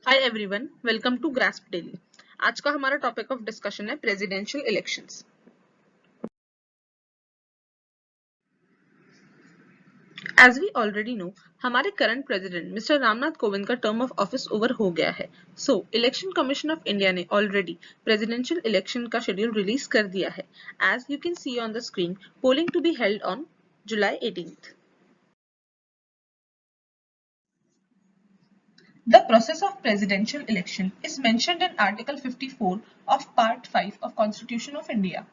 Hi everyone, welcome to Grasp Daily. आज का हमारा टॉपिक ऑफ डिस्कशन है presidential elections. As we already know, हमारे current president mister Ramnath Kovind का टर्म ऑफ ऑफिस ओवर हो गया है। So election commission of India ने ऑलरेडी प्रेसिडेंशियल इलेक्शन का शेड्यूल रिलीज कर दिया है। As you can see on the screen, polling to be held on July 18th। The process of presidential election is mentioned in Article 54 of Part 5 of Constitution of India.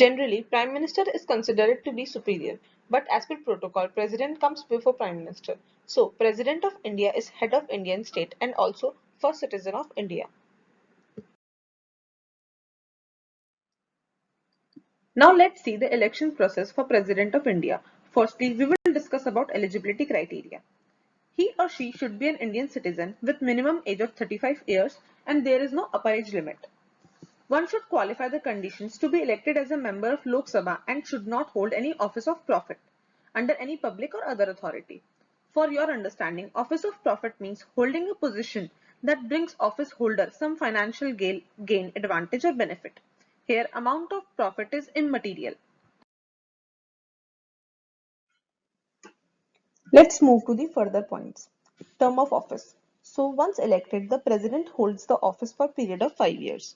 Generally, Prime Minister is considered to be superior, but as per protocol, President comes before Prime Minister. So, President of India is head of Indian state and also first citizen of India. Now let's see the election process for President of India. Firstly, we will discuss about eligibility criteria. He or she should be an Indian citizen with minimum age of 35 years and there is no upper age limit. One should qualify the conditions to be elected as a member of Lok Sabha and should not hold any office of profit under any public or other authority. For your understanding, office of profit means holding a position that brings office holder some financial gain, advantage or benefit. Here, amount of profit is immaterial. Let's move to the further points. Term of office. So once elected, the president holds the office for a period of 5 years.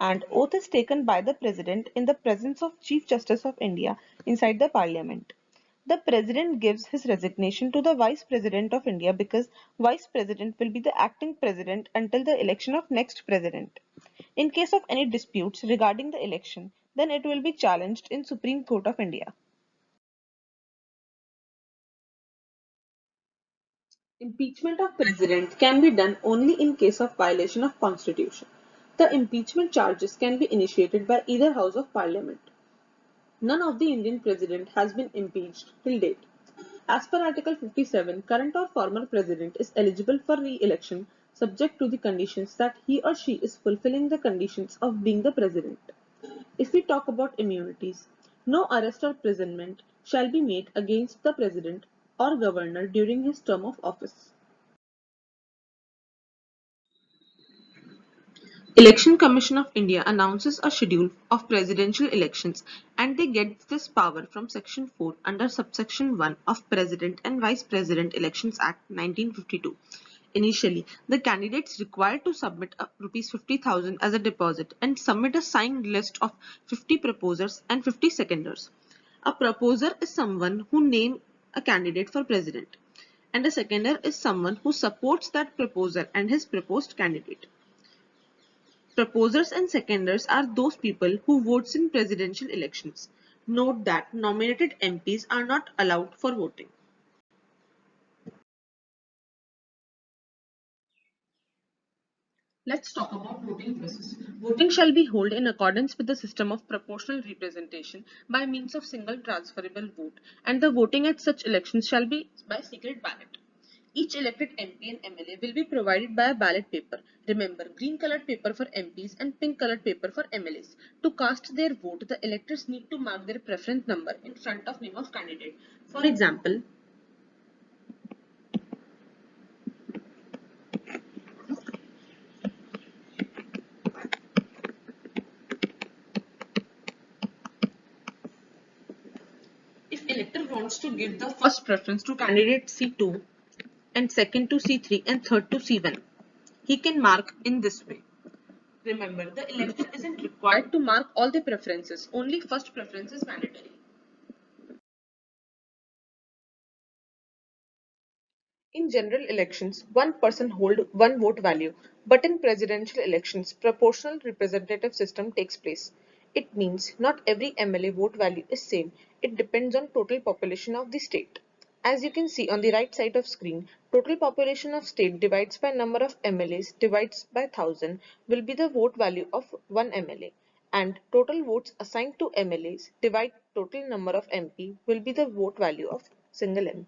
And oath is taken by the president in the presence of Chief Justice of India inside the parliament. The president gives his resignation to the vice president of India because vice president will be the acting president until the election of next president. In case of any disputes regarding the election, then it will be challenged in Supreme Court of India. Impeachment of president can be done only in case of violation of constitution. The impeachment charges can be initiated by either house of parliament. None of the Indian president has been impeached till date. As per Article 57, current or former president is eligible for re-election subject to the conditions that he or she is fulfilling the conditions of being the president. If we talk about immunities, no arrest or imprisonment shall be made against the president or governor during his term of office. Election Commission of India announces a schedule of presidential elections and they get this power from Section 4 under Subsection 1 of President and Vice President Elections Act 1952. Initially, the candidates required to submit Rs 50,000 as a deposit and submit a signed list of 50 proposers and 50 seconders. A proposer is someone who names a candidate for president, and a seconder is someone who supports that proposer and his proposed candidate. Proposers and seconders are those people who votes in presidential elections. Note that nominated MPs are not allowed for voting. Let's talk about voting process. Voting shall be held in accordance with the system of proportional representation by means of single transferable vote, and the voting at such elections shall be by secret ballot. Each elected MP and MLA will be provided by a ballot paper. Remember, green colored paper for MPs and pink colored paper for MLAs. To cast their vote, the electors need to mark their preference number in front of name of candidate. For example, if elector wants to give the first preference to candidate C2 and second to C3 and third to C1, he can mark in this way. Remember, the elector isn't required to mark all the preferences, only first preference is mandatory. In general elections, one person holds one vote value, but in presidential elections, proportional representative system takes place. It means not every MLA vote value is same. It depends on total population of the state. As you can see on the right side of screen, total population of state divides by number of MLAs divides by 1000 will be the vote value of one MLA, and total votes assigned to MLAs divide total number of MP will be the vote value of single MP.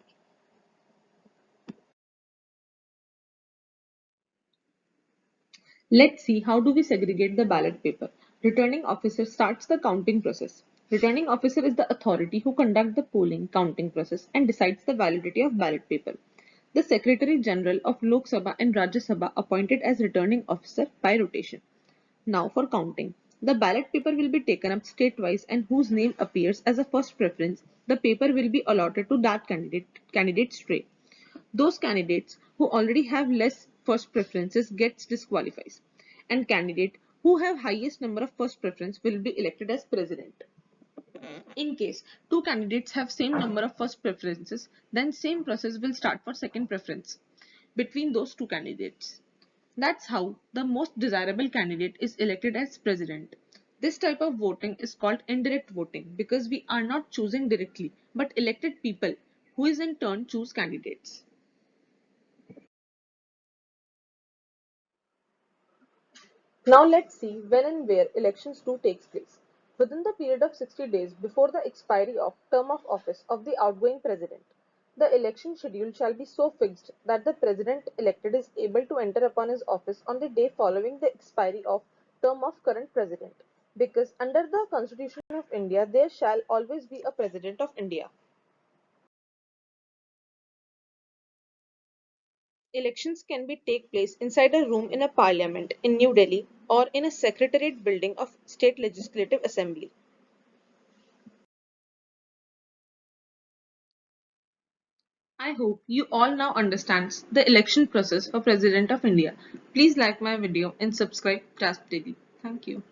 Let's see how do we segregate the ballot paper. Returning officer starts the counting process. Returning officer is the authority who conducts the polling counting process and decides the validity of ballot paper. The Secretary General of Lok Sabha and Rajya Sabha appointed as returning officer by rotation. Now for counting. The ballot paper will be taken up state-wise and whose name appears as a first preference, the paper will be allotted to that candidate straight. Those candidates who already have less first preferences gets disqualified, and candidate who have highest number of first preference will be elected as president. In case two candidates have same number of first preferences, then same process will start for second preference between those two candidates. That's how the most desirable candidate is elected as president. This type of voting is called indirect voting because we are not choosing directly but elected people who is in turn choose candidates. Now let's see when and where elections do takes place. Within the period of 60 days before the expiry of term of office of the outgoing president, the election schedule shall be so fixed that the president elected is able to enter upon his office on the day following the expiry of term of current president. Because under the Constitution of India, there shall always be a president of India. Elections can be take place inside a room in a parliament in New Delhi or in a secretariat building of state legislative assembly. I hope you all now understands the election process for President of India. Please like my video and subscribe Grasp Daily. Thank you.